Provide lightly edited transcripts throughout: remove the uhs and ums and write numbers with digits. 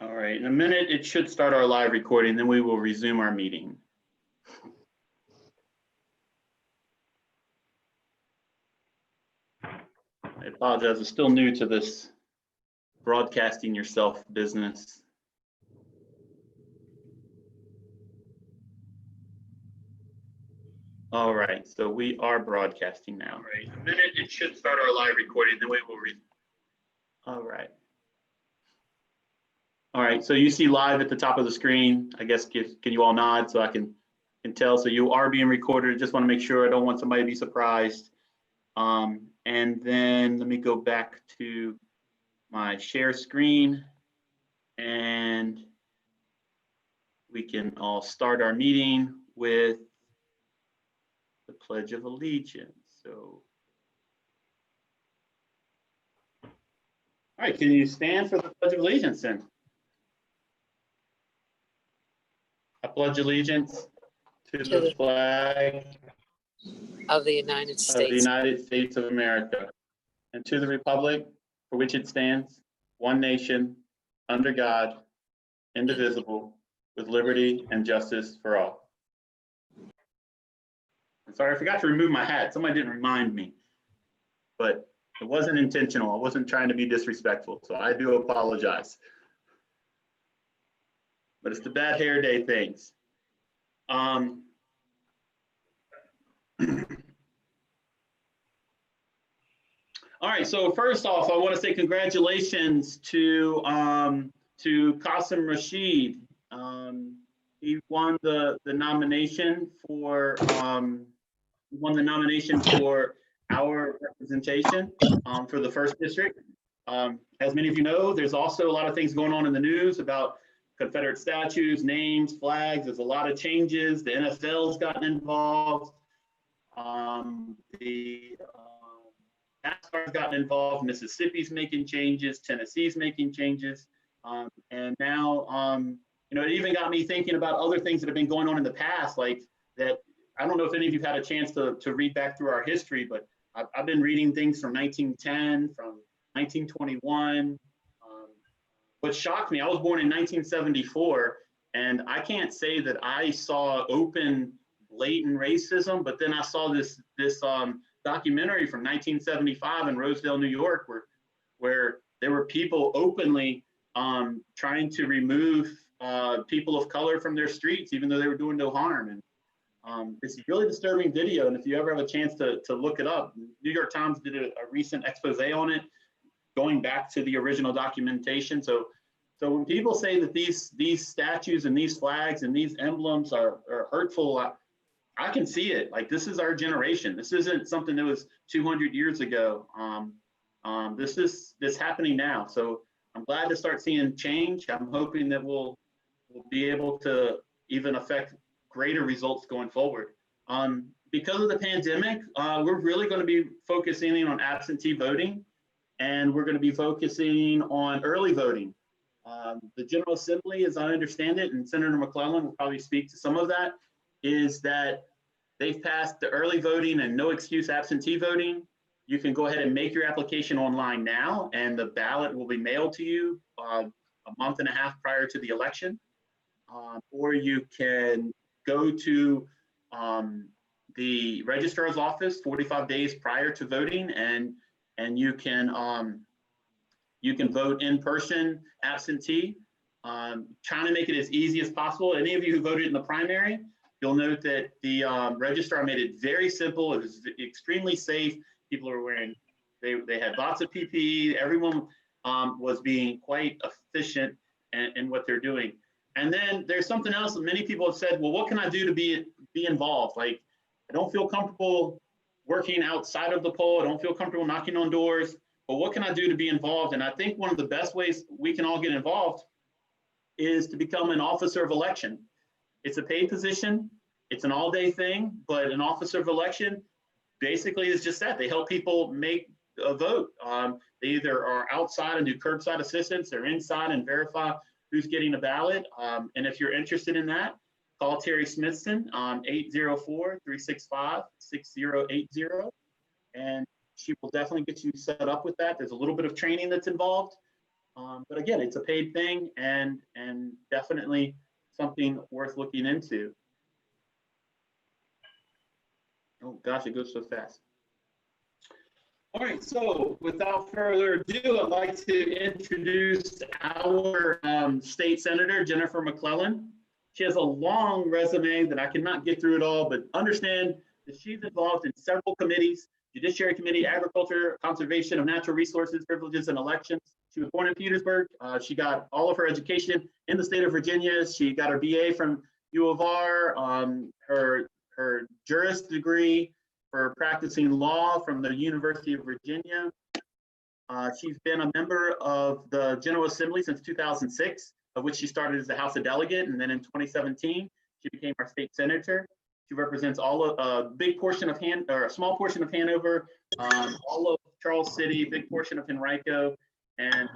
All right, in a minute, it should start our live recording, then we will resume our meeting. I apologize, I'm still new to this broadcasting yourself business. All right, so we are broadcasting now. All right, in a minute, it should start our live recording, then we will All right. All right, so you see live at the top of the screen. I guess, can you all nod so I can tell? So you are being recorded. Just want to make sure. I don't want somebody to be surprised. And then let me go back to my share screen and we can all start our meeting with the Pledge of Allegiance. So, all right, can you stand for the Pledge of Allegiance then? I pledge allegiance to the flag of the United States of America and to the republic for which it stands, one nation, under God, indivisible, with liberty and justice for all. I'm sorry, I forgot to remove my hat. Somebody didn't remind me, but it wasn't intentional. I wasn't trying to be disrespectful, so I do apologize. But it's the bad hair day things. All right, so first off, I want to say congratulations to Qasim Rashid. He won the nomination for our representation for the first district. As many of you know, there's also a lot of things going on in the news about Confederate statues, names, flags. There's a lot of changes. The NFL's gotten involved. The NASCAR's gotten involved. Mississippi's making changes. Tennessee's making changes. And now, it even got me thinking about other things that have been going on in the past, like that. I don't know if any of you had a chance to read back through our history, but I've been reading things from 1910, from 1921. What shocked me, I was born in 1974, and I can't say that I saw open, blatant racism, but then I saw this documentary from 1975 in Rosedale, New York, where there were people openly trying to remove people of color from their streets, even though they were doing no harm. And it's a really disturbing video, and if you ever have a chance to look it up, New York Times did a recent expose on it, going back to the original documentation. So when people say that these statues and these flags and these emblems are hurtful, I can see it. Like, this is our generation. This isn't something that was 200 years ago. This is happening now. So I'm glad to start seeing change. I'm hoping that we'll be able to even affect greater results going forward. Because of the pandemic, we're really going to be focusing on absentee voting. And we're going to be focusing on early voting. The General Assembly, as I understand it, and Senator McClellan will probably speak to some of that, is that they've passed the early voting and no excuse absentee voting. You can go ahead and make your application online now, and the ballot will be mailed to you a month and a half prior to the election. Or you can go to the registrar's office 45 days prior to voting, and you can vote in person, absentee, trying to make it as easy as possible. Any of you who voted in the primary, you'll note that the registrar made it very simple. It was extremely safe. People are wearing, they had lots of PPE. Everyone was being quite efficient in what they're doing. And then there's something else that many people have said, well, what can I do to be involved? Like, I don't feel comfortable working outside of the poll. I don't feel comfortable knocking on doors, but what can I do to be involved? And I think one of the best ways we can all get involved is to become an officer of election. It's a paid position. It's an all-day thing, but an officer of election basically is just that. They help people make a vote. They either are outside and do curbside assistance, they're inside and verify who's getting a ballot. And if you're interested in that, call Terry Smithson on 804-365-6080, and she will definitely get you set up with that. There's a little bit of training that's involved, But again, it's a paid thing and definitely something worth looking into. Oh gosh, it goes so fast. All right, so without further ado, I'd like to introduce our state senator, Jennifer McClellan. She has a long resume that I cannot get through it all, but understand that she's involved in several committees: Judiciary Committee, Agriculture, Conservation of Natural Resources, Privileges, and Elections. She was born in Petersburg. She got all of her education in the state of Virginia. She got her BA from U of R, her Juris degree for practicing law from the University of Virginia. She's been a member of the General Assembly since 2006, of which she started as the House of Delegate, and then in 2017, she became our state senator. She represents all of a big portion of a small portion of Hanover, all of Charles City, big portion of Henrico, and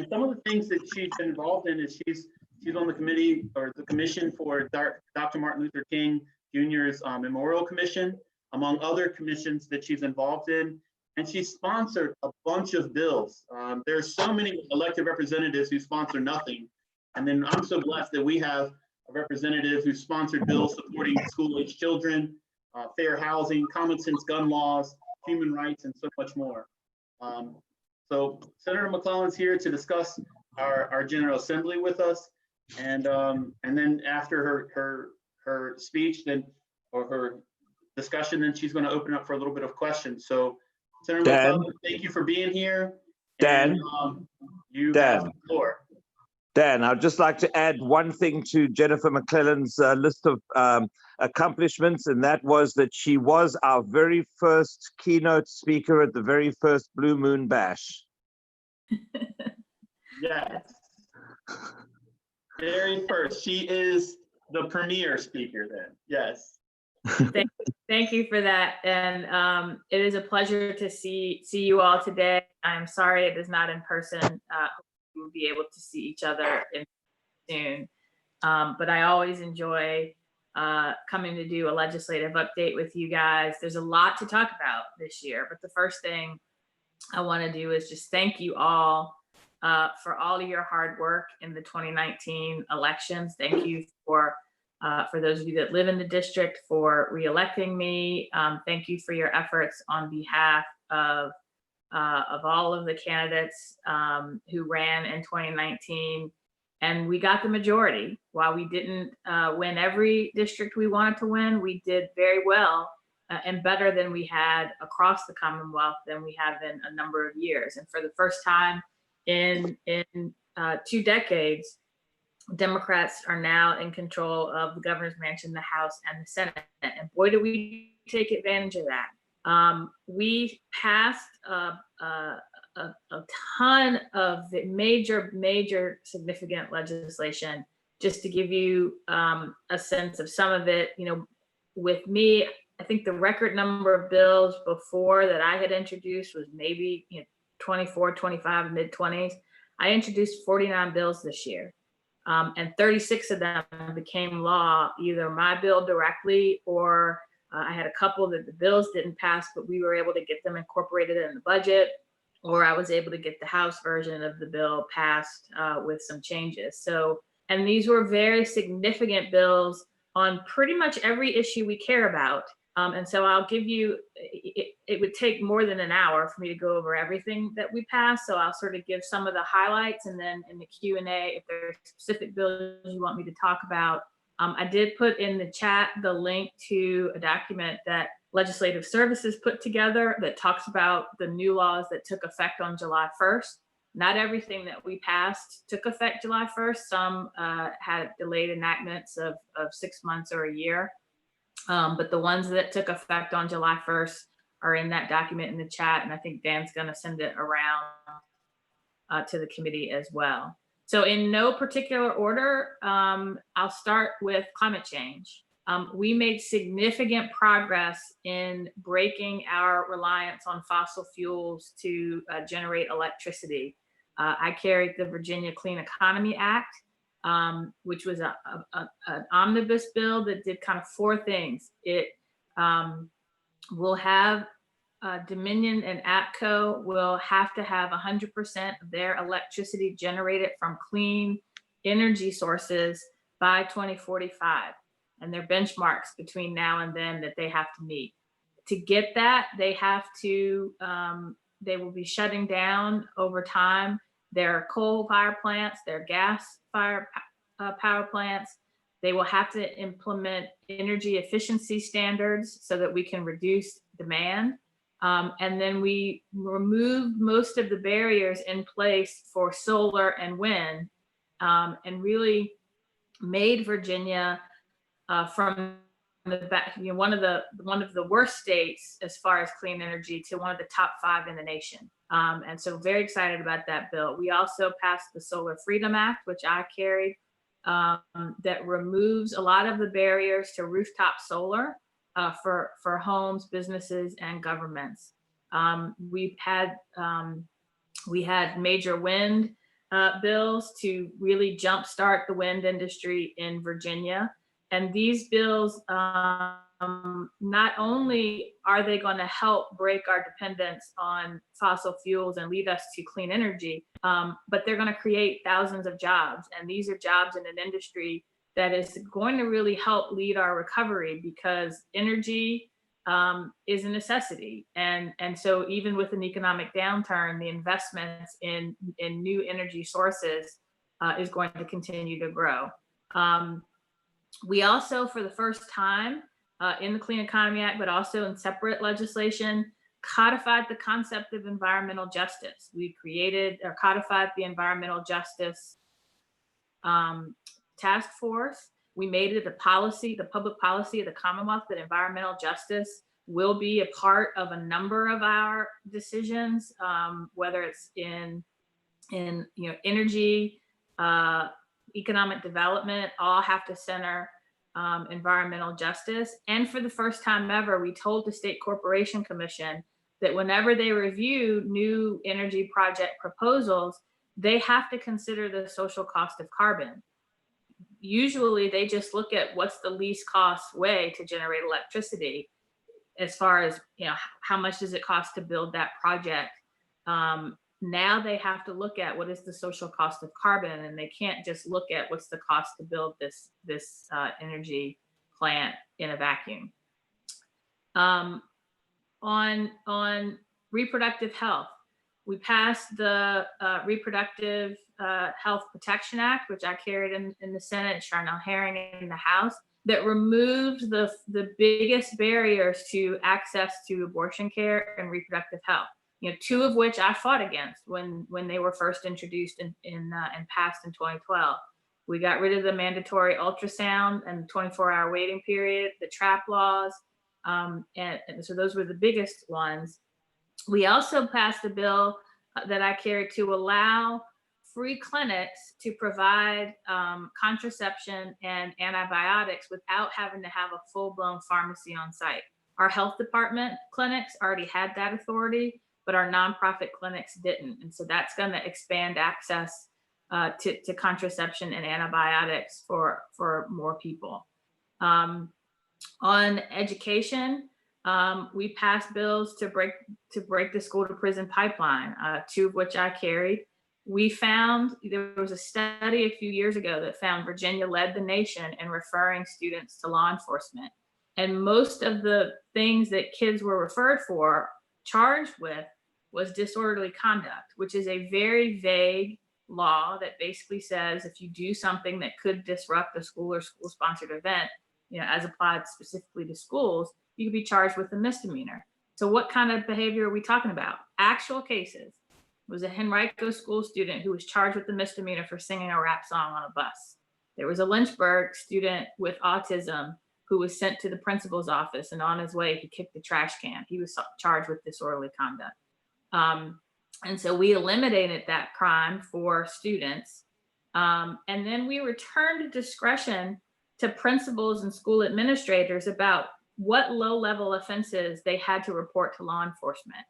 some of the things that she's been involved in is she's on the committee or the commission for Dr. Martin Luther King Jr.'s Memorial Commission, among other commissions that she's involved in. And she sponsored a bunch of bills. There's so many elected representatives who sponsor nothing. And then I'm so blessed that we have a representative who sponsored bills supporting school-age children, fair housing, common sense gun laws, human rights, and so much more. So Senator McClellan's here to discuss our General Assembly with us. And then after her speech, or her discussion, then she's going to open up for a little bit of questions. So Senator McClellan, thank you for being here. Dan, you have the floor. Dan, I'd just like to add one thing to Jennifer McClellan's list of accomplishments, and that was that she was our very first keynote speaker at the very first Blue Moon Bash. Yes. Very first. She is the premier speaker then. Yes. Thank you for that. And it is a pleasure to see you all today. I'm sorry it is not in person. We'll be able to see each other soon. But I always enjoy coming to do a legislative update with you guys. There's a lot to talk about this year, but the first thing I want to do is just thank you all for all of your hard work in the 2019 elections. Thank you for those of you that live in the district for re-electing me. Thank you for your efforts on behalf of all of the candidates who ran in 2019. And we got the majority. While we didn't win every district we wanted to win, we did very well and better than we had across the Commonwealth than we have in a number of years. And for the first time in 2 decades, Democrats are now in control of the governor's mansion, the House, and the Senate. And boy, do we take advantage of that. We passed a ton of the major significant legislation. Just to give you a sense of some of it, with me, I think the record number of bills before that I had introduced was maybe 24, 25, mid-20s. I introduced 49 bills this year. And 36 of them became law, either my bill directly or I had a couple that the bills didn't pass, but we were able to get them incorporated in the budget, or I was able to get the House version of the bill passed with some changes. So, and these were very significant bills on pretty much every issue we care about. And so I'll give you, it would take more than an hour for me to go over everything that we passed. So I'll sort of give some of the highlights, and then in the Q&A, if there are specific bills you want me to talk about. I did put in the chat the link to a document that Legislative Services put together that talks about the new laws that took effect on July 1st. Not everything that we passed took effect July 1st. Some had delayed enactments of 6 months or a year. But the ones that took effect on July 1st are in that document in the chat. And I think Dan's going to send it around to the committee as well. So in no particular order, I'll start with climate change. We made significant progress in breaking our reliance on fossil fuels to generate electricity. I carried the Virginia Clean Economy Act, which was an omnibus bill that did kind of 4 things. It will have Dominion and APCO will have to have 100% of their electricity generated from clean energy sources by 2045. And their benchmarks between now and then that they have to meet. To get that, they have to, they will be shutting down over time their coal power plants, their gas fire power plants. They will have to implement energy efficiency standards so that we can reduce demand. And then we removed most of the barriers in place for solar and wind, and really made Virginia from the back, one of the worst states as far as clean energy to one of the top 5 in the nation. And so very excited about that bill. We also passed the Solar Freedom Act, which I carried, that removes a lot of the barriers to rooftop solar for homes, businesses, and governments. We had major wind bills to really jumpstart the wind industry in Virginia. And these bills, not only are they going to help break our dependence on fossil fuels and lead us to clean energy, but they're going to create thousands of jobs. And these are jobs in an industry that is going to really help lead our recovery, because energy is a necessity. And so even with an economic downturn, the investments in new energy sources is going to continue to grow. We also, for the first time in the Clean Economy Act, but also in separate legislation, codified the concept of environmental justice. We created or codified the environmental justice task force. We made it a policy, the public policy of the Commonwealth, that environmental justice will be a part of a number of our decisions, whether it's in energy, economic development, all have to center environmental justice. And for the first time ever, we told the State Corporation Commission that whenever they review new energy project proposals, they have to consider the social cost of carbon. Usually they just look at what's the least cost way to generate electricity, as far as, how much does it cost to build that project. Now they have to look at what is the social cost of carbon, and they can't just look at what's the cost to build this energy plant in a vacuum. On reproductive health, we passed the Reproductive Health Protection Act, which I carried in the Senate, Charnel Herring in the House, that removed the biggest barriers to access to abortion care and reproductive health. 2 of which I fought against when they were first introduced and passed in 2012. We got rid of the mandatory ultrasound and 24-hour waiting period, the trap laws, and so those were the biggest ones. We also passed a bill that I carried to allow free clinics to provide contraception and antibiotics without having to have a full-blown pharmacy on site. Our health department clinics already had that authority, but our nonprofit clinics didn't. And so that's going to expand access to contraception and antibiotics for more people. On education, we passed bills to break the school to prison pipeline, 2 of which I carried. We found, there was a study a few years ago that found Virginia led the nation in referring students to law enforcement. And most of the things that kids were charged with was disorderly conduct, which is a very vague law that basically says if you do something that could disrupt a school or school-sponsored event, as applied specifically to schools, you could be charged with a misdemeanor. So what kind of behavior are we talking about? Actual cases. It was a Henrico school student who was charged with a misdemeanor for singing a rap song on a bus. There was a Lynchburg student with autism who was sent to the principal's office, and on his way, he kicked the trash can. He was charged with disorderly conduct. And so we eliminated that crime for students. And then we returned discretion to principals and school administrators about what low-level offenses they had to report to law enforcement.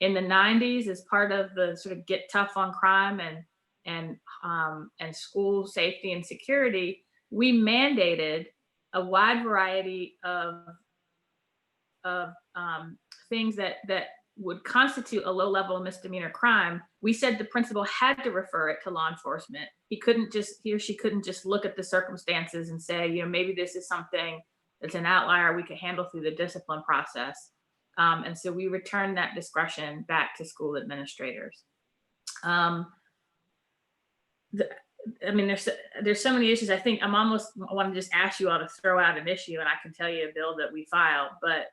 In the 90s, as part of the sort of get tough on crime and school safety and security, we mandated a wide variety of things that would constitute a low level of misdemeanor crime, we said the principal had to refer it to law enforcement. He or she couldn't just look at the circumstances and say, maybe this is something that's an outlier we could handle through the discipline process. And so we returned that discretion back to school administrators. There's so many issues. I think I want to just ask you all to throw out an issue, and I can tell you a bill that we filed. But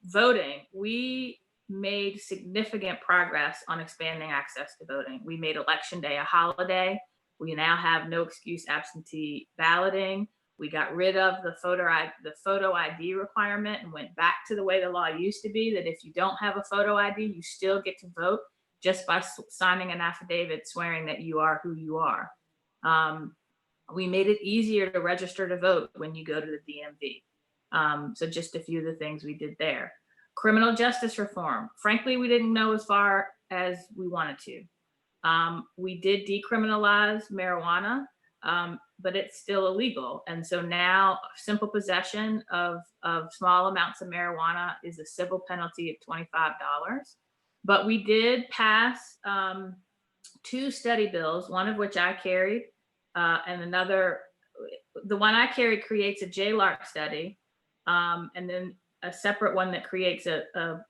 voting, we made significant progress on expanding access to voting. We made Election Day a holiday. We now have no excuse absentee balloting. We got rid of the photo ID requirement and went back to the way the law used to be, that if you don't have a photo ID, you still get to vote just by signing an affidavit swearing that you are who you are. We made it easier to register to vote when you go to the DMV. So just a few of the things we did there. Criminal justice reform. Frankly, we didn't know as far as we wanted to. We did decriminalize marijuana, but it's still illegal. And so now simple possession of small amounts of marijuana is a civil penalty of $25. But we did pass 2 study bills, one of which I carried, and another, the one I carried creates a JLARC study, and then a separate one that creates a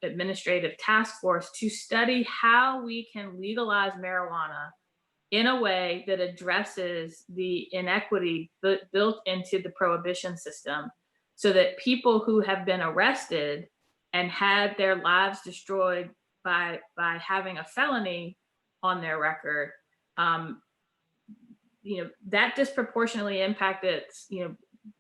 administrative task force to study how we can legalize marijuana in a way that addresses the inequity built into the prohibition system, so that people who have been arrested and had their lives destroyed by having a felony on their record, that disproportionately impacted,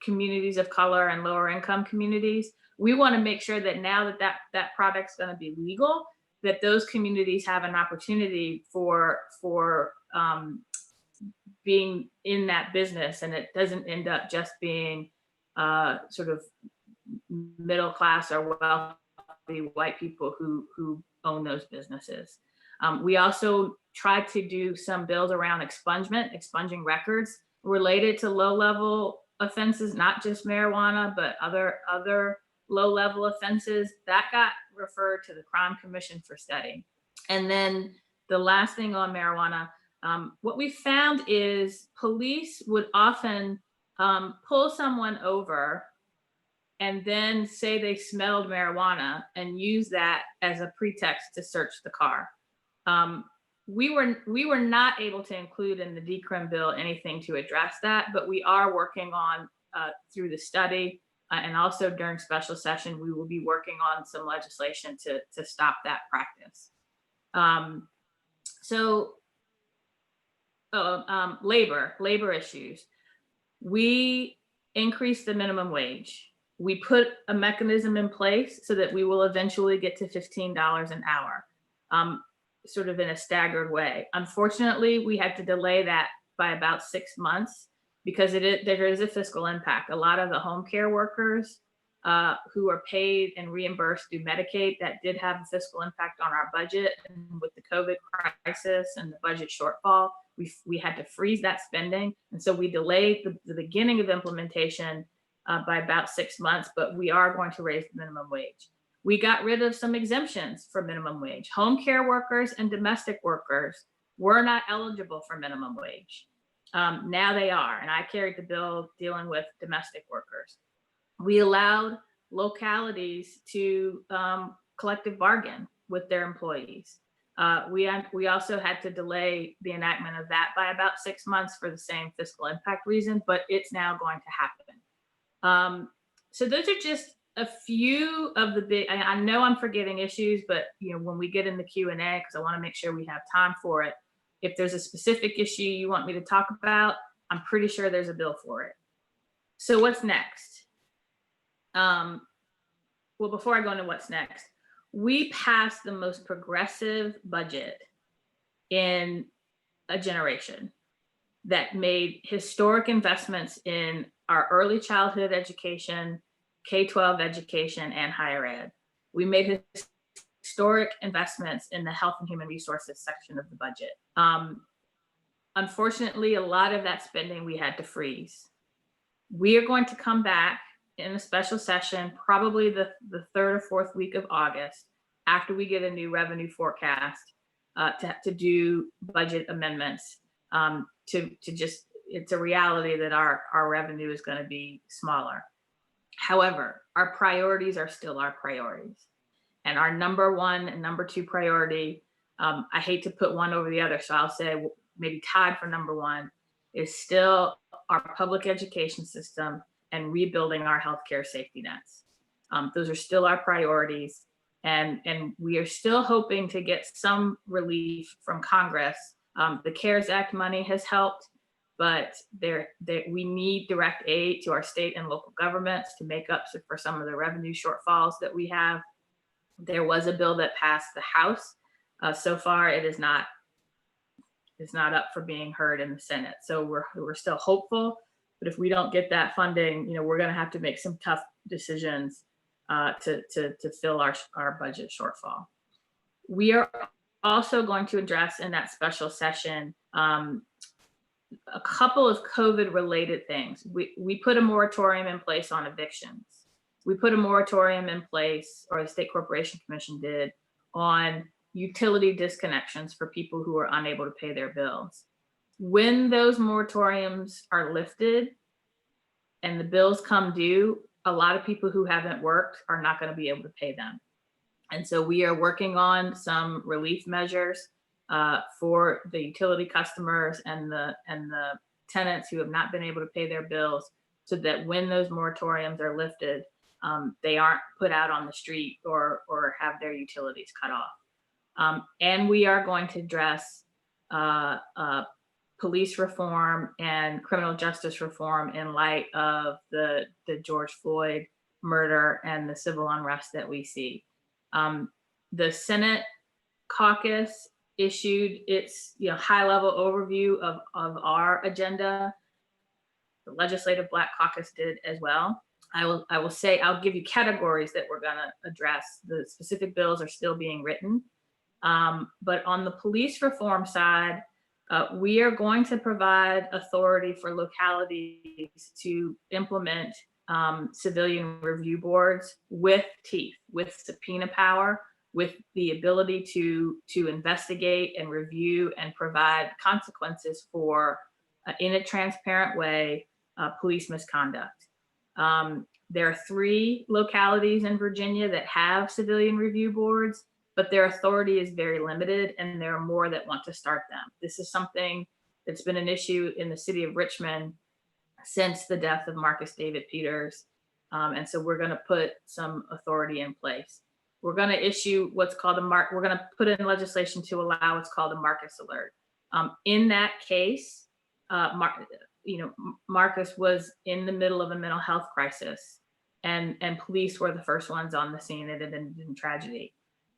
communities of color and lower income communities. We want to make sure that now that product's going to be legal, that those communities have an opportunity for being in that business, and it doesn't end up just being sort of middle class or wealthy white people who own those businesses. We also tried to do some bills around expunging records related to low-level offenses, not just marijuana, but other low-level offenses. That got referred to the Crime Commission for study. And then the last thing on marijuana, what we found is police would often pull someone over and then say they smelled marijuana and use that as a pretext to search the car. We were not able to include in the decrim bill anything to address that, but we are working on through the study and also during special session, we will be working on some legislation to stop that practice. Labor issues. We increased the minimum wage. We put a mechanism in place so that we will eventually get to $15 an hour, sort of in a staggered way. Unfortunately, we had to delay that by about 6 months because there is a fiscal impact. A lot of the home care workers who are paid and reimbursed through Medicaid, that did have a fiscal impact on our budget. And with the COVID crisis and the budget shortfall, we had to freeze that spending. And so we delayed the beginning of implementation by about 6 months, but we are going to raise the minimum wage. We got rid of some exemptions for minimum wage. Home care workers and domestic workers were not eligible for minimum wage. Now they are, and I carried the bill dealing with domestic workers. We allowed localities to collective bargain with their employees. We also had to delay the enactment of that by about 6 months for the same fiscal impact reason, but it's now going to happen. So those are just a few of the big, I know I'm forgetting issues, but when we get in the Q&A, because I want to make sure we have time for it, if there's a specific issue you want me to talk about, I'm pretty sure there's a bill for it. So what's next? Well, before I go into what's next, we passed the most progressive budget in a generation that made historic investments in our early childhood education, K-12 education, and higher ed. We made historic investments in the health and human resources section of the budget. Unfortunately, a lot of that spending we had to freeze. We are going to come back in a special session, probably the third or fourth week of August, after we get a new revenue forecast, to do budget amendments, to just, it's a reality that our revenue is going to be smaller. However, our priorities are still our priorities. And our number one and number two priority, I hate to put one over the other, so I'll say maybe tied for number one, is still our public education system and rebuilding our healthcare safety nets. Those are still our priorities. And we are still hoping to get some relief from Congress. The CARES Act money has helped, but we need direct aid to our state and local governments to make up for some of the revenue shortfalls that we have. There was a bill that passed the House. So far, it is not up for being heard in the Senate. So we're still hopeful, but if we don't get that funding, we're going to have to make some tough decisions to fill our budget shortfall. We are also going to address in that special session a couple of COVID-related things. We put a moratorium in place on evictions. We put a moratorium in place, or the State Corporation Commission did, on utility disconnections for people who are unable to pay their bills. When those moratoriums are lifted and the bills come due, a lot of people who haven't worked are not going to be able to pay them. And so we are working on some relief measures for the utility customers and the tenants who have not been able to pay their bills, so that when those moratoriums are lifted, they aren't put out on the street or have their utilities cut off. And we are going to address police reform and criminal justice reform in light of the George Floyd murder and the civil unrest that we see. The Senate caucus issued its high-level overview of our agenda. The Legislative Black Caucus did as well. I will say, I'll give you categories that we're going to address. The specific bills are still being written. But on the police reform side, we are going to provide authority for localities to implement civilian review boards with teeth, with subpoena power, with the ability to investigate and review and provide consequences for, in a transparent way, police misconduct. There are 3 localities in Virginia that have civilian review boards, but their authority is very limited, and there are more that want to start them. This is something that's been an issue in the city of Richmond since the death of Marcus David Peters. And so we're going to put some authority in place. We're going to issue what's called we're going to put in legislation to allow what's called a Marcus alert. In that case, Marcus was in the middle of a mental health crisis, and police were the first ones on the scene. It had been tragedy.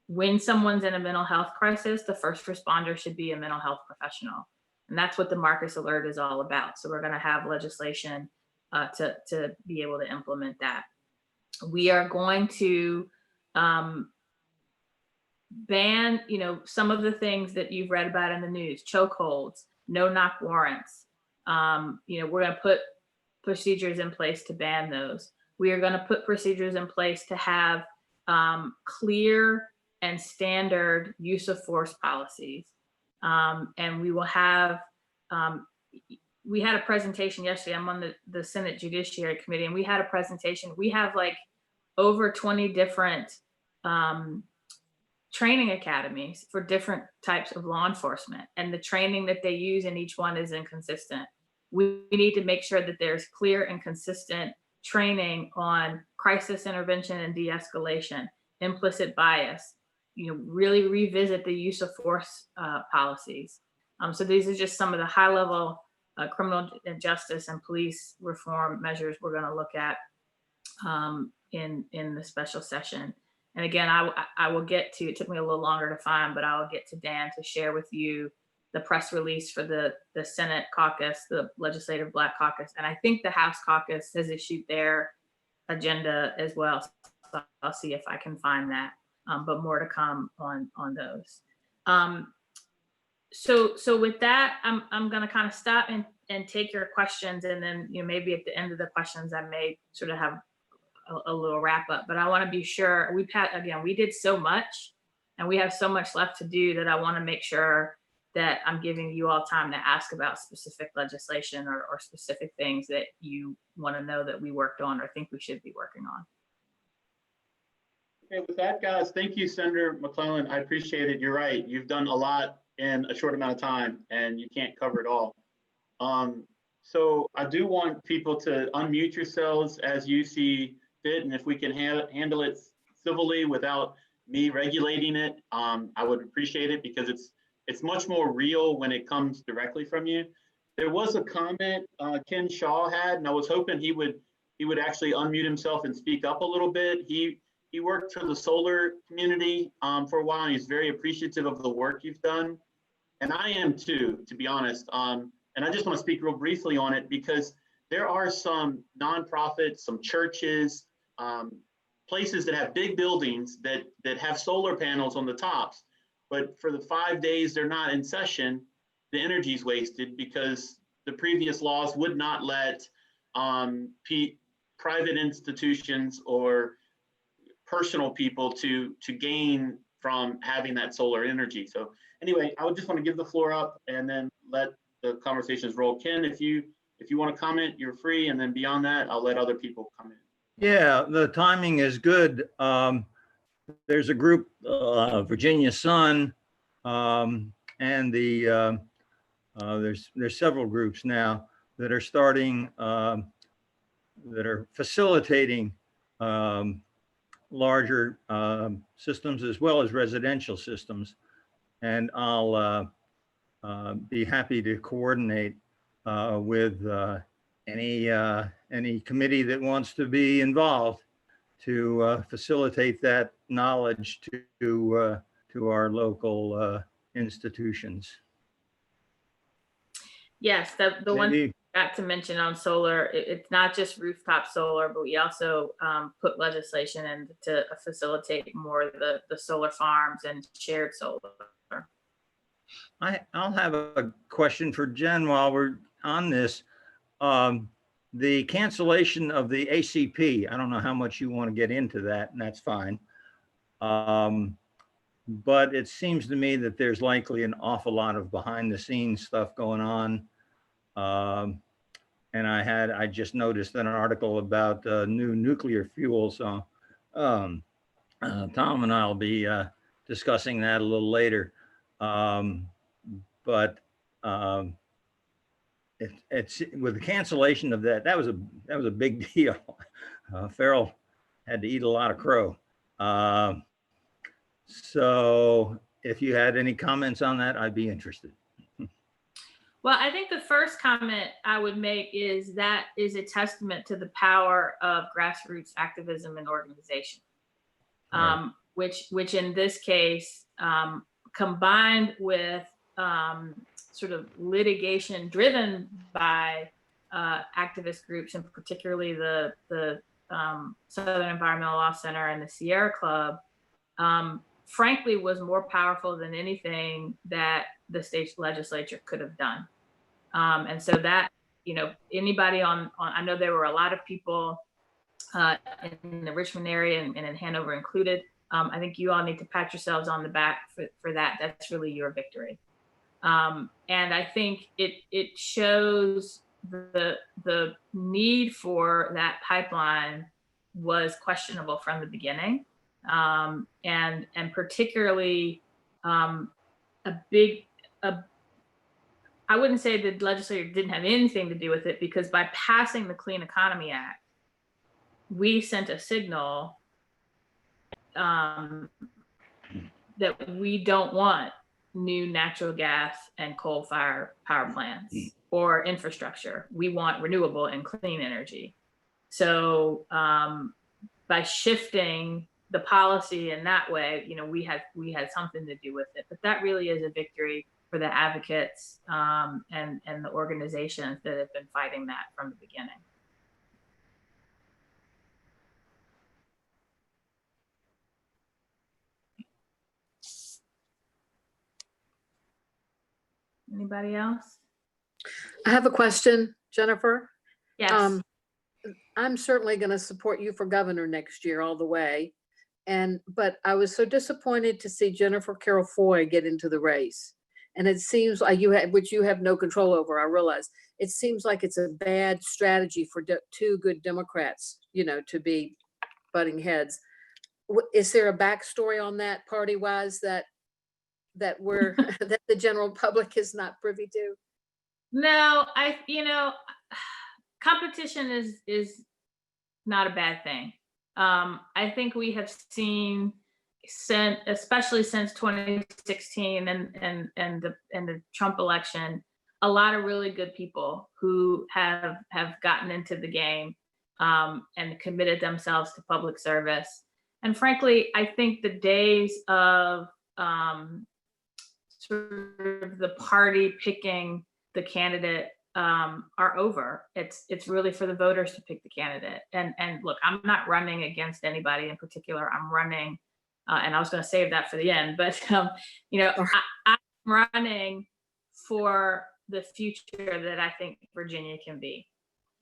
When someone's in a mental health crisis, the first responder should be a mental health professional. And that's what the Marcus alert is all about. So we're going to have legislation to be able to implement that. We are going to ban, some of the things that you've read about in the news: chokeholds, no-knock warrants. We're going to put procedures in place to ban those. We are going to put procedures in place to have clear and standard use of force policies. And we will have, we had a presentation yesterday. I'm on the Senate Judiciary Committee, and we had a presentation. We have over 20 different training academies for different types of law enforcement, and the training that they use in each one is inconsistent. We need to make sure that there's clear and consistent training on crisis intervention and de-escalation, implicit bias, really revisit the use of force policies. So these are just some of the high level criminal justice and police reform measures we're going to look at in the special session. And again, I will get to, it took me a little longer to find, but I will get to Dan to share with you the press release for the Senate caucus, the Legislative Black Caucus. And I think the House caucus has issued their agenda as well. So I'll see if I can find that, but more to come on those. So with that, I'm going to kind of stop and take your questions. And then, maybe at the end of the questions, I may sort of have a little wrap up, but I want to be sure we did so much and we have so much left to do that I want to make sure that I'm giving you all time to ask about specific legislation or specific things that you want to know that we worked on or think we should be working on. Okay, with that, guys, thank you, Senator McClellan. I appreciate it. You're right. You've done a lot in a short amount of time, and you can't cover it all. So I do want people to unmute yourselves as you see fit, and if we can handle it civilly without me regulating it, I would appreciate it because it's much more real when it comes directly from you. There was a comment Ken Shaw had, and I was hoping he would actually unmute himself and speak up a little bit. He worked for the solar community for a while, and he's very appreciative of the work you've done. And I am too, to be honest. And I just want to speak real briefly on it because there are some nonprofits, some churches, places that have big buildings that have solar panels on the tops. But for the 5 days they're not in session, the energy is wasted because the previous laws would not let private institutions or personal people to gain from having that solar energy. So anyway, I would just want to give the floor up and then let the conversations roll. Ken, if you want to comment, you're free. And then beyond that, I'll let other people come in. Yeah, the timing is good. There's a group, Virginia Sun, and there's several groups now that are starting, that are facilitating larger systems as well as residential systems. And I'll be happy to coordinate with any committee that wants to be involved to facilitate that knowledge to our local institutions. Yes, the one thing I got to mention on solar, it's not just rooftop solar, but we also put legislation in to facilitate more of the solar farms and shared solar. I'll have a question for Jen while we're on this. The cancellation of the ACP, I don't know how much you want to get into that, and that's fine. But it seems to me that there's likely an awful lot of behind the scenes stuff going on. And I just noticed an article about new nuclear fuel. So Tom and I'll be discussing that a little later. But it's with the cancellation of that was a big deal. Farrell had to eat a lot of crow. So if you had any comments on that, I'd be interested. Well, I think the first comment I would make is that is a testament to the power of grassroots activism and organization, right. which in this case, combined with sort of litigation driven by activist groups, and particularly the Southern Environmental Law Center and the Sierra Club, frankly, was more powerful than anything that the state legislature could have done. And so that, anybody on, I know there were a lot of people in the Richmond area and in Hanover included. I think you all need to pat yourselves on the back for that. That's really your victory. And I think it shows the need for that pipeline was questionable from the beginning. And particularly I wouldn't say the legislature didn't have anything to do with it, because by passing the Clean Economy Act, we sent a signal that we don't want new natural gas and coal-fired power plants or infrastructure. We want renewable and clean energy. So by shifting the policy in that way, we had something to do with it. But that really is a victory for the advocates and the organizations that have been fighting that from the beginning. Anybody else? I have a question, Jennifer. Yes. I'm certainly going to support you for governor next year all the way. But I was so disappointed to see Jennifer Carroll Foy get into the race. And it seems like which you have no control over, I realize. It seems like it's a bad strategy for two good Democrats, to be butting heads. Is there a backstory on that party-wise that we're that the general public is not privy to? No, competition is not a bad thing. I think we have seen, especially since 2016 and the Trump election, a lot of really good people who have gotten into the game and committed themselves to public service. And frankly, I think the days of sort of the party picking the candidate are over. It's really for the voters to pick the candidate. And look, I'm not running against anybody in particular. I'm running, and I was going to save that for the end, but I'm running for the future that I think Virginia can be.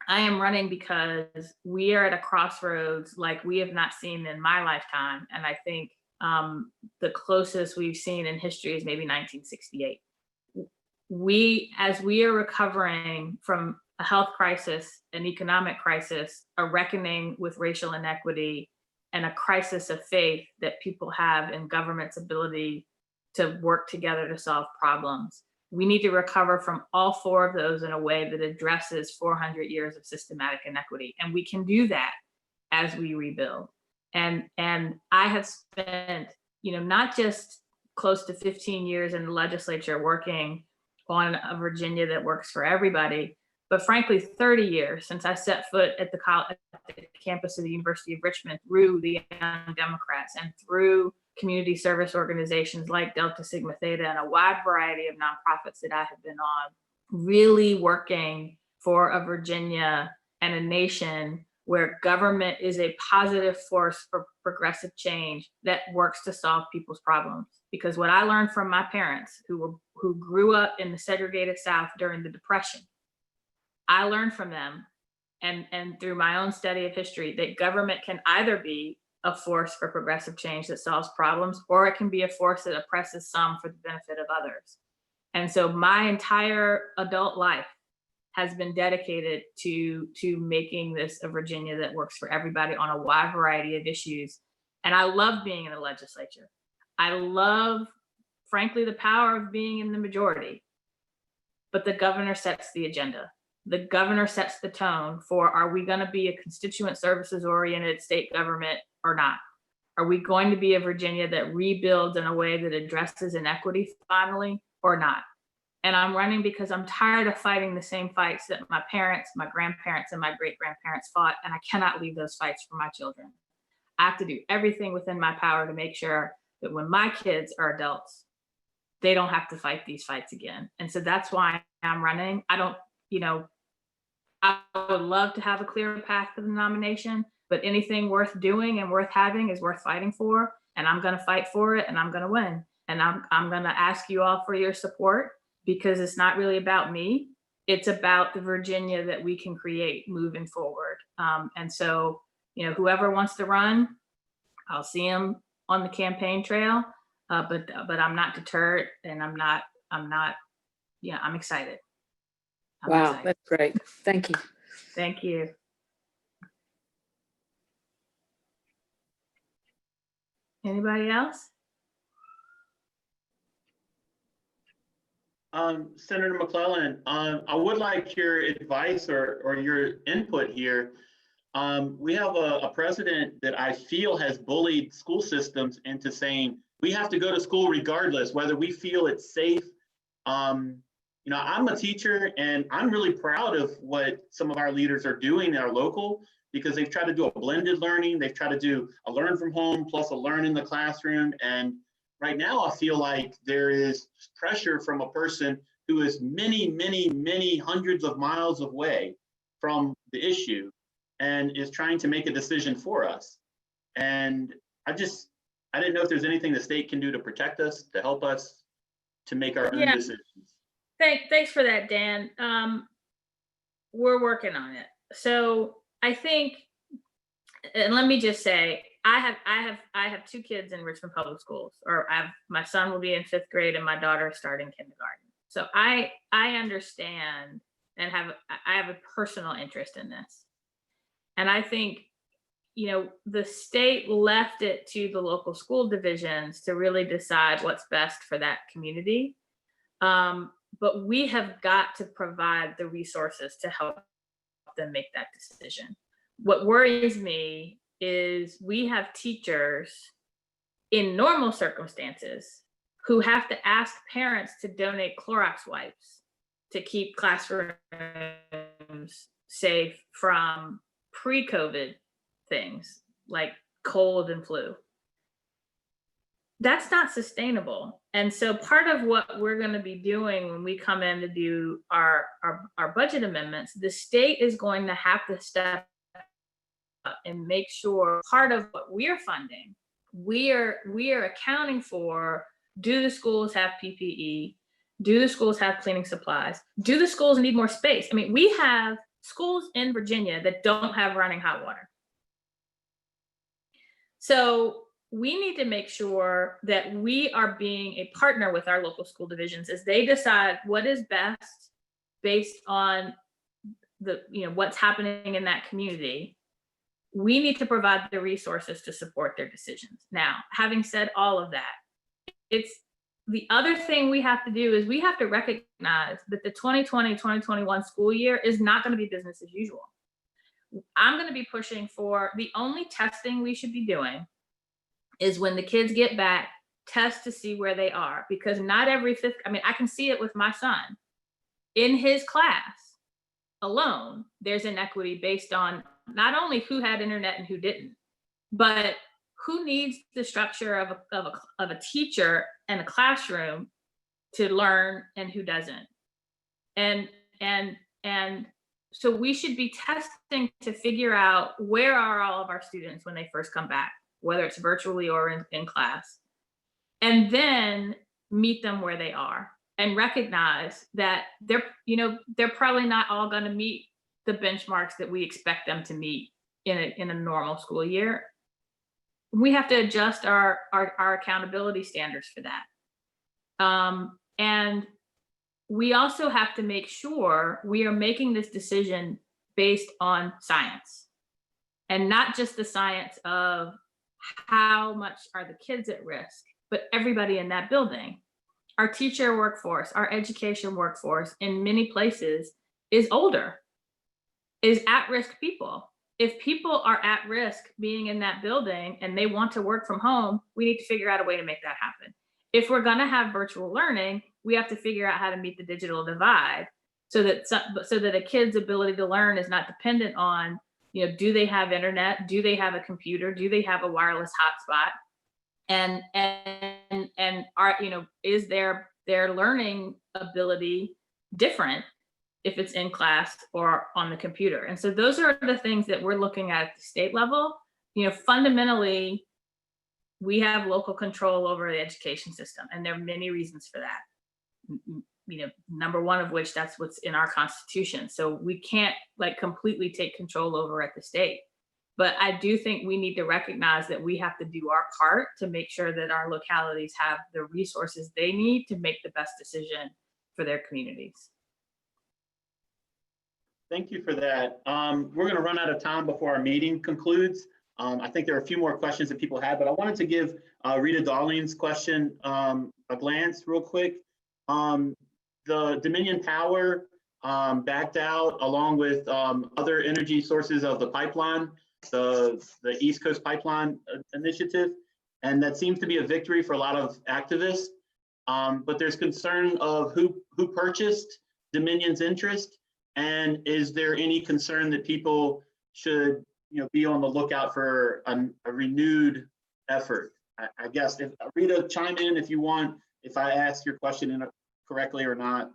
I am running because we are at a crossroads like we have not seen in my lifetime. And I think the closest we've seen in history is maybe 1968. As we are recovering from a health crisis, an economic crisis, a reckoning with racial inequity, and a crisis of faith that people have in government's ability to work together to solve problems, we need to recover from all four of those in a way that addresses 400 years of systematic inequity. And we can do that as we rebuild. And I have spent, not just close to 15 years in the legislature working on a Virginia that works for everybody, but frankly, 30 years since I set foot at the campus of the University of Richmond through the Young Democrats and through community service organizations like Delta Sigma Theta and a wide variety of nonprofits that I have been on, really working for a Virginia and a nation where government is a positive force for progressive change that works to solve people's problems. Because what I learned from my parents who grew up in the segregated South during the Depression, I learned from them and through my own study of history that government can either be a force for progressive change that solves problems, or it can be a force that oppresses some for the benefit of others. And so my entire adult life has been dedicated to making this a Virginia that works for everybody on a wide variety of issues. And I love being in the legislature. I love, frankly, the power of being in the majority. But the governor sets the agenda. The governor sets the tone for, are we going to be a constituent services oriented state government or not? Are we going to be a Virginia that rebuilds in a way that addresses inequity finally or not? And I'm running because I'm tired of fighting the same fights that my parents, my grandparents, and my great-grandparents fought, and I cannot leave those fights for my children. I have to do everything within my power to make sure that when my kids are adults, they don't have to fight these fights again. And so that's why I'm running. I would love to have a clear path to the nomination, but anything worth doing and worth having is worth fighting for. And I'm going to fight for it, and I'm going to win. And I'm going to ask you all for your support, because it's not really about me. It's about the Virginia that we can create moving forward. And so, whoever wants to run, I'll see them on the campaign trail. But I'm not deterred, and I'm excited. Wow, excited. That's great. Thank you. Thank you. Anybody else? Senator McClellan, I would like your advice or your input here. We have a president that I feel has bullied school systems into saying we have to go to school regardless, whether we feel it's safe. I'm a teacher, and I'm really proud of what some of our leaders are doing in our local, because they've tried to do a blended learning. They've tried to do a learn from home plus a learn in the classroom. And right now, I feel like there is pressure from a person who is many, many, many hundreds of miles away from the issue and is trying to make a decision for us. And I didn't know if there's anything the state can do to protect us, to help us, to make our own decisions. Thanks for that, Dan. We're working on it. So I think, and let me just say, I have 2 kids in Richmond Public Schools, or my son will be in 5th grade and my daughter is starting kindergarten. So I understand and I have a personal interest in this. And I think, you know, the state left it to the local school divisions to really decide what's best for that community. But we have got to provide the resources to help them make that decision. What worries me is we have teachers in normal circumstances who have to ask parents to donate Clorox wipes to keep classrooms safe from pre-COVID things like cold and flu. That's not sustainable. And so part of what we're going to be doing when we come in to do our budget amendments, the state is going to have to step up and make sure part of what we're funding, we are accounting for. Do the schools have PPE? Do the schools have cleaning supplies? Do the schools need more space? I mean, we have schools in Virginia that don't have running hot water. So we need to make sure that we are being a partner with our local school divisions as they decide what is best based on the, you know, what's happening in that community. We need to provide the resources to support their decisions. Now, having said all of that, it's the other thing we have to do is we have to recognize that the 2020-2021 school year is not going to be business as usual. I'm going to be pushing for the only testing we should be doing is when the kids get back, test to see where they are, because not every fifth, I mean, I can see it with my son. In his class alone, there's inequity based on not only who had internet and who didn't, but who needs the structure of a teacher and a classroom to learn and who doesn't. And so we should be testing to figure out where are all of our students when they first come back, whether it's virtually or in class, and then meet them where they are and recognize that they're probably not all going to meet the benchmarks that we expect them to meet in a normal school year. We have to adjust our accountability standards for that. And we also have to make sure we are making this decision based on science, and not just the science of how much are the kids at risk, but everybody in that building. Our teacher workforce, our education workforce in many places is older, is at-risk people. If people are at risk being in that building and they want to work from home, we need to figure out a way to make that happen. If we're going to have virtual learning, we have to figure out how to meet the digital divide so that a kid's ability to learn is not dependent on, do they have internet? Do they have a computer? Do they have a wireless hotspot? And are, is their learning ability different if it's in class or on the computer? And so those are the things that we're looking at the state level. Fundamentally, we have local control over the education system, and there are many reasons for that. Number one of which, that's what's in our Constitution. So we can't completely take control over at the state. But I do think we need to recognize that we have to do our part to make sure that our localities have the resources they need to make the best decision for their communities. Thank you for that. We're going to run out of time before our meeting concludes. I think there are a few more questions that people had, but I wanted to give Rita Darling's question a glance real quick. The Dominion Power backed out along with other energy sources of the pipeline, the East Coast Pipeline Initiative, and that seems to be a victory for a lot of activists. But there's concern of who purchased Dominion's interest, and is there any concern that people should be on the lookout for a renewed effort? I guess, if Rita, chime in if you want, if I ask your question correctly or not.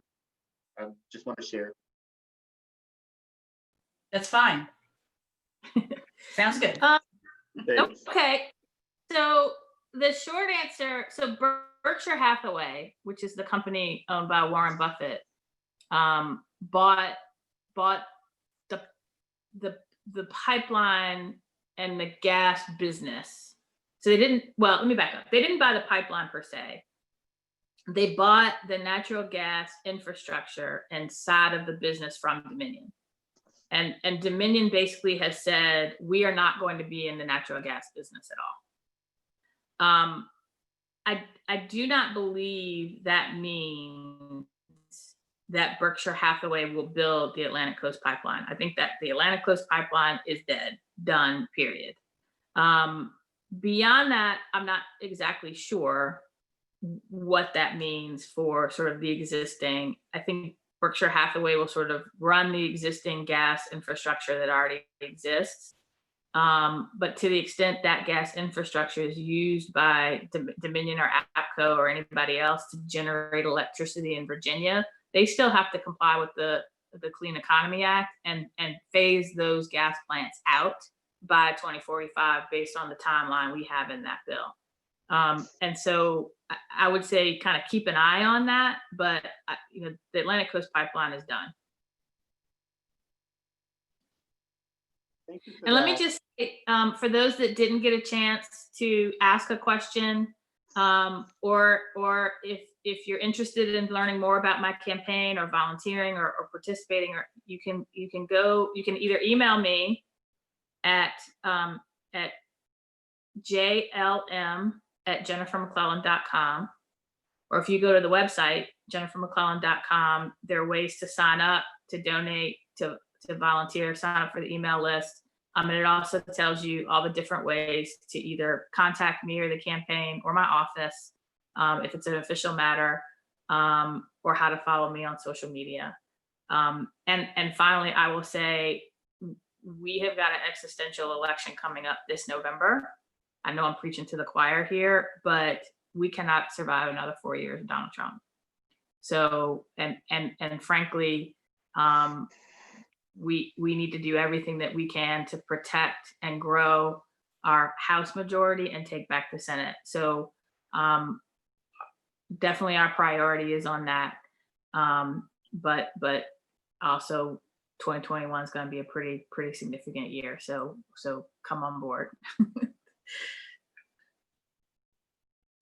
I just want to share. That's fine. Sounds good. Okay, so the short answer, so Berkshire Hathaway, which is the company owned by Warren Buffett, bought the pipeline and the gas business. So they didn't, well, let me back up. They didn't buy the pipeline per se. They bought the natural gas infrastructure and side of the business from Dominion. And Dominion basically has said, we are not going to be in the natural gas business at all. I do not believe that means that Berkshire Hathaway will build the Atlantic Coast Pipeline. I think that the Atlantic Coast Pipeline is dead, done, period. Beyond that, I'm not exactly sure what that means for sort of the existing. I think Berkshire Hathaway will sort of run the existing gas infrastructure that already exists. But to the extent that gas infrastructure is used by Dominion or APCO or anybody else to generate electricity in Virginia, they still have to comply with the Clean Economy Act and phase those gas plants out by 2045 based on the timeline we have in that bill. And so I would say kind of keep an eye on that, but the Atlantic Coast Pipeline is done. Thank you for And let me that. just say, for those that didn't get a chance to ask a question, or if you're interested in learning more about my campaign or volunteering or participating, or you can either email me at jlm@jennifermcclellan.com, or if you go to the website jennifermcclellan.com, there are ways to sign up, to donate, to volunteer, sign up for the email list. And it also tells you all the different ways to either contact me or the campaign or my office, if it's an official matter, or how to follow me on social media. And finally, I will say, we have got an existential election coming up this November. I know I'm preaching to the choir here, but we cannot survive another 4 years of Donald Trump. So, and frankly, we need to do everything that we can to protect and grow our House majority and take back the Senate. So definitely our priority is on that. But also 2021 is going to be a pretty significant year. So come on board.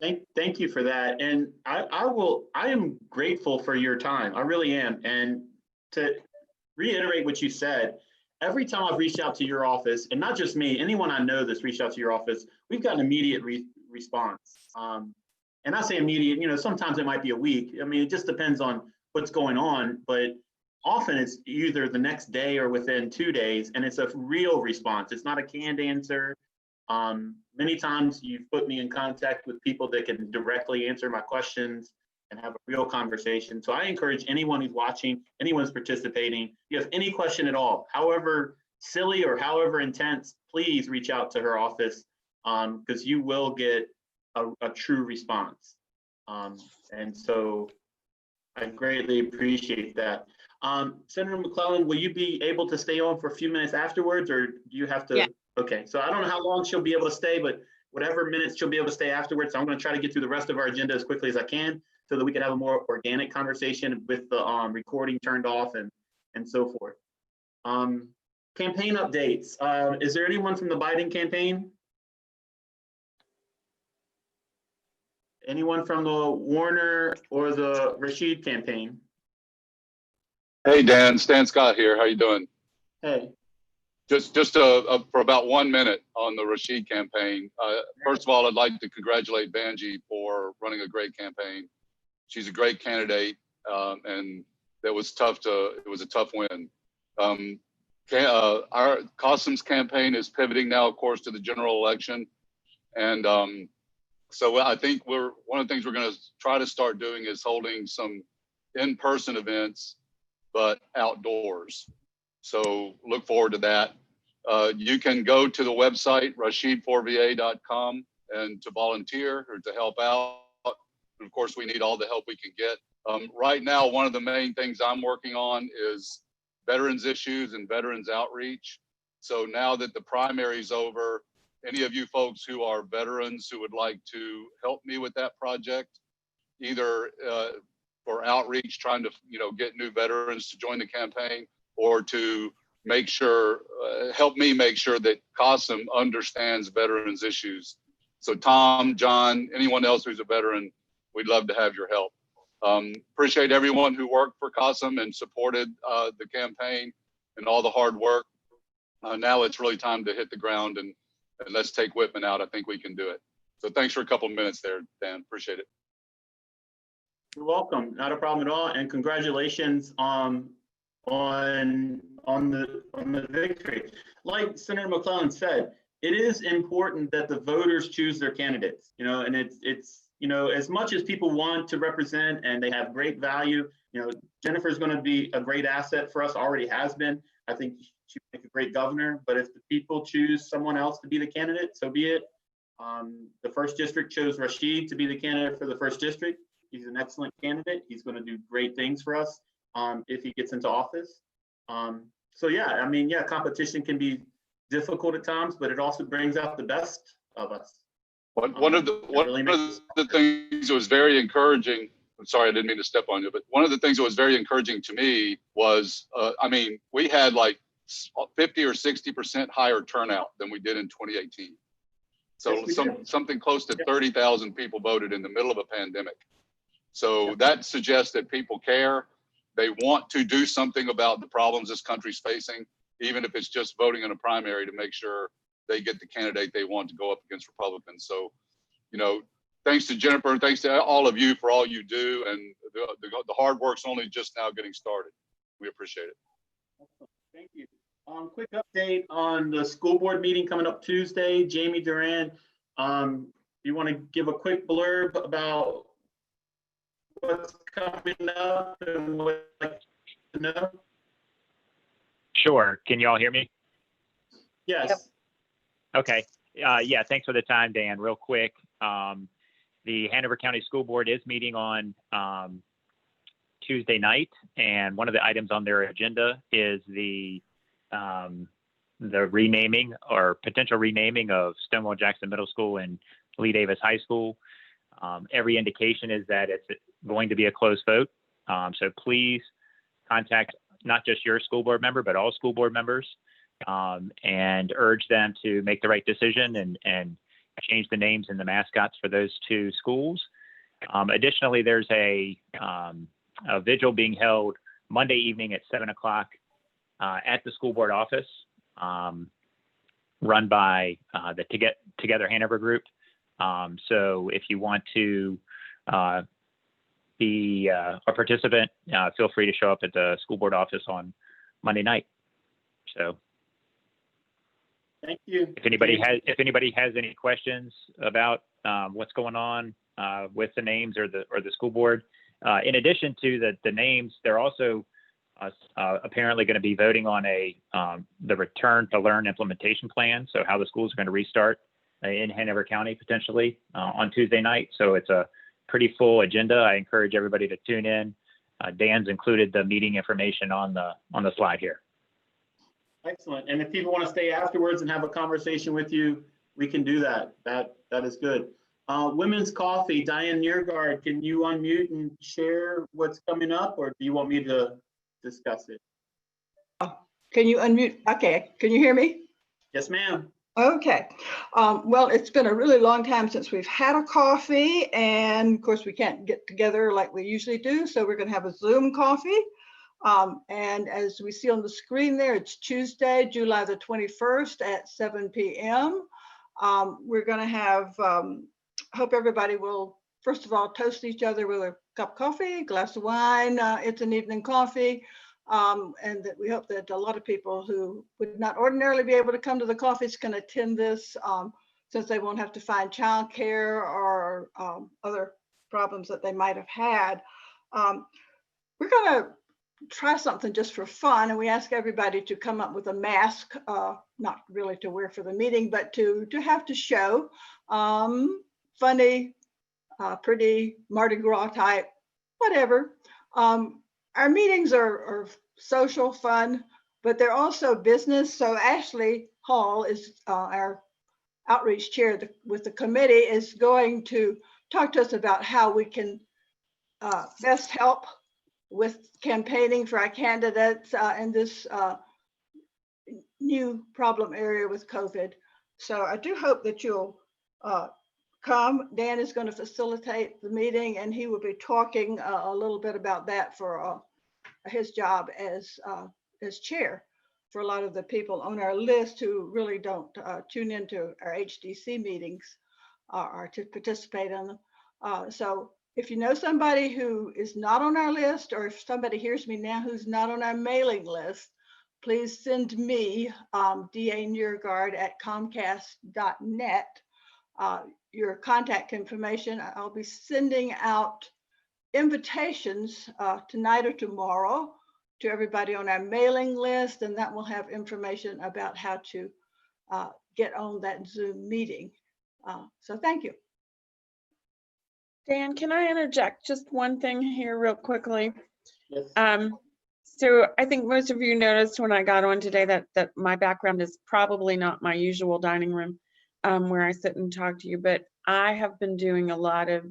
Thank you for that. And I am grateful for your time. I really am. And to reiterate what you said, every time I've reached out to your office, and not just me, anyone I know that's reached out to your office, we've got an immediate response. And I say immediate, sometimes it might be a week. I mean, it just depends on what's going on, but often it's either the next day or within 2 days, and it's a real response. It's not a canned answer. Many times you've put me in contact with people that can directly answer my questions and have a real conversation. So I encourage anyone who's watching, anyone who's participating, if you have any question at all, however silly or however intense, please reach out to her office, because you will get a true response. And so I greatly appreciate that. Senator McClellan, will you be able to stay on for a few minutes afterwards, or do you have to? Yeah. Okay, so I don't know how long she'll be able to stay, but whatever minutes she'll be able to stay afterwards. So I'm going to try to get through the rest of our agenda as quickly as I can, so that we can have a more organic conversation with the recording turned off and so forth. Campaign updates. Is there anyone from the Biden campaign? Anyone from the Warner or the Rashid campaign? Hey, Dan, Stan Scott here. How you doing? Hey. Just for about 1 minute on the Rashid campaign. First of all, I'd like to congratulate Banji for running a great campaign. She's a great candidate, and it was a tough win. Our Qasim's campaign is pivoting now, of course, to the general election. And so I think one of the things we're going to try to start doing is holding some in-person events, but outdoors. So look forward to that. You can go to the website, rashid4va.com, and to volunteer or to help out. Of course, we need all the help we can get. Right now, one of the main things I'm working on is veterans issues and veterans outreach. So now that the primary is over, any of you folks who are veterans who would like to help me with that project, either for outreach, trying to get new veterans to join the campaign, or to make sure, help me make sure that COSM understands veterans issues. So Tom, John, anyone else who's a veteran, we'd love to have your help. Appreciate everyone who worked for COSM and supported the campaign and all the hard work. Now it's really time to hit the ground and let's take Whitman out. I think we can do it. So thanks for a couple of minutes there, Dan. Appreciate it. You're welcome. Not a problem at all. And congratulations on the victory. Like Senator McClellan said, it is important that the voters choose their candidates. You know, and it's you know, as much as people want to represent and they have great value, you know, Jennifer's going to be a great asset for us. Already has been. I think she'd make a great governor. But if the people choose someone else to be the candidate, so be it. The first district chose Rashid to be the candidate for the first district. He's an excellent candidate. He's going to do great things for us if he gets into office. So yeah, I mean, yeah, competition can be difficult at times, but it also brings out the best of us. One of the things that was very encouraging, I'm sorry, I didn't mean to step on you, but one of the things that was very encouraging to me was, I mean, we had like 50 or 60% higher turnout than we did in 2018. So something close to 30,000 people voted in the middle of a pandemic. So that suggests that people care. They want to do something about the problems this country's facing, even if it's just voting in a primary to make sure they get the candidate they want to go up against Republicans. So, you know, thanks to Jennifer and thanks to all of you for all you do. And the hard work's only just now getting started. We appreciate it. Thank you. Quick update on the school board meeting coming up Tuesday. Jamie Duran, you want to give a quick blurb about what's coming up and what you'd like to know? Sure. Can you all hear me? Yes. Yep. Okay. Yeah, thanks for the time, Dan. Real quick, the Hanover County School Board is meeting on Tuesday night, and one of the items on their agenda is the renaming or potential renaming of Stonewall Jackson Middle School and Lee Davis High School. Every indication is that it's going to be a close vote. So please contact not just your school board member, but all school board members, and urge them to make the right decision and change the names and the mascots for those two schools. Additionally, there's a vigil being held Monday evening at 7 o'clock at the school board office, run by the Together Hanover group. So if you want to be a participant, feel free to show up at the school board office on Monday night. So Thank you. if anybody has any questions about what's going on with the names or the school board, in addition to the names, they're also apparently going to be voting on the return to learn implementation plan. So how the schools are going to restart in Hanover County potentially on Tuesday night. So it's a pretty full agenda. I encourage everybody to tune in. Dan's included the meeting information on the slide here. Excellent. And if people want to stay afterwards and have a conversation with you, we can do that. That is good. Women's Coffee, Diane Neergaard, can you unmute and share what's coming up, or do you want me to discuss it? Can you unmute? Okay, can you hear me? Yes, ma'am. Okay. Well, it's been a really long time since we've had a coffee, and of course we can't get together like we usually do, so we're going to have a Zoom coffee. And as we see on the screen there, it's Tuesday, July the 21st at 7 p.m. We're going to have, hope everybody will, first of all, toast each other with a cup of coffee, glass of wine. It's an evening coffee. And that we hope that a lot of people who would not ordinarily be able to come to the coffees can attend this, since they won't have to find childcare or other problems that they might have had. We're going to try something just for fun, and we ask everybody to come up with a mask, not really to wear for the meeting, but to have to show funny, pretty Mardi Gras type, whatever. Our meetings are social, fun, but they're also business. So Ashley Hall is our outreach chair with the committee, is going to talk to us about how we can best help with campaigning for our candidates in this new problem area with COVID. So I do hope that you'll come. Dan is going to facilitate the meeting, and he will be talking a little bit about that for his job as chair for a lot of the people on our list who really don't tune into our HDC meetings or to participate in them. So if you know somebody who is not on our list, or if somebody hears me now who's not on our mailing list, please send me, daniergard@comcast.net, your contact information. I'll be sending out invitations tonight or tomorrow to everybody on our mailing list, and that will have information about how to get on that Zoom meeting. So thank you. Dan, can I interject just one thing here real quickly? Yes. So I think most of you noticed when I got on today that my background is probably not my usual dining room where I sit and talk to you, but I have been doing a lot of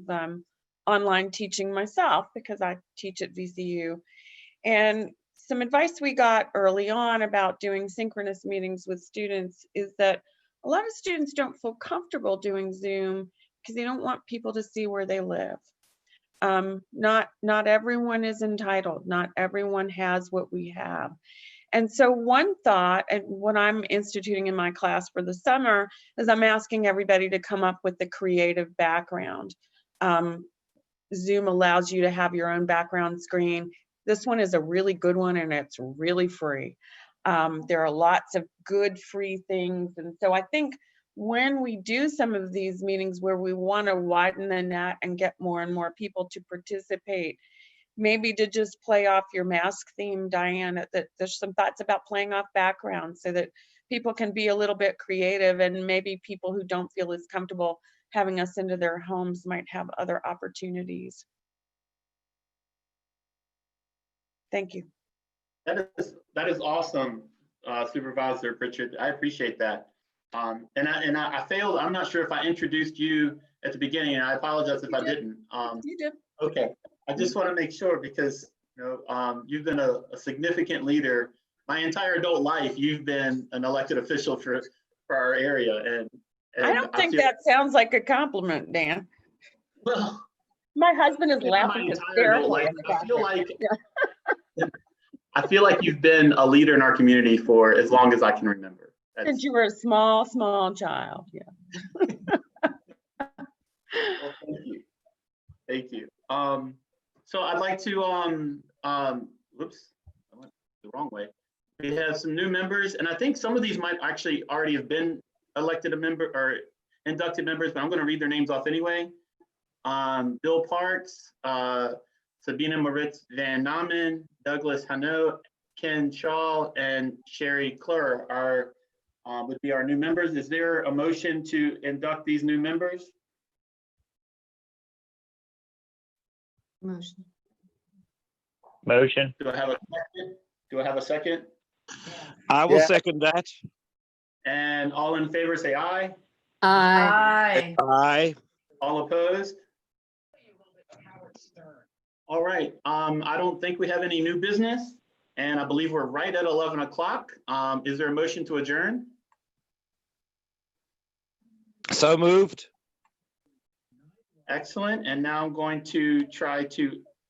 online teaching myself because I teach at VCU. And some advice we got early on about doing synchronous meetings with students is that a lot of students don't feel comfortable doing Zoom because they don't want people to see where they live. Not everyone is entitled. Not everyone has what we have. And so one thought, and what I'm instituting in my class for the summer, is I'm asking everybody to come up with a creative background. Zoom allows you to have your own background screen. This one is a really good one, and it's really free. There are lots of good free things. And so I think when we do some of these meetings where we want to widen the net and get more and more people to participate, maybe to just play off your mask theme, Diane, that there's some thoughts about playing off background so that people can be a little bit creative, and maybe people who don't feel as comfortable having us into their homes might have other opportunities. Thank you. That is awesome, Supervisor Pritchard. I appreciate that. And I failed. I'm not sure if I introduced you at the beginning, and I apologize if I didn't. You did. Okay. I just want to make sure because you've been a significant leader my entire adult life. You've been an elected official for our area, and I don't think that sounds like a compliment, Dan. Well, my husband is my laughing entire adult life, hysterically. I feel like you've been a leader in our community for as long as I can remember. Since you were a small child, yeah. Well, thank you. So I'd like to, whoops, I went the wrong way. We have some new members, and I think some of these might actually already have been elected a member or inducted members, but I'm going to read their names off anyway. Bill Parks, Sabina Moritz Van Namen, Douglas Hano, Ken Shaw, and Sherry Clur would be our new members. Is there a motion to induct these new members? Motion. Motion. Do I have a second? I will second that. And all in favor say aye. Aye. Aye. Aye. All opposed? All right, I don't think we have any new business, and I believe we're right at 11 o'clock. Is there a motion to adjourn? So moved. Excellent, and now I'm going to try to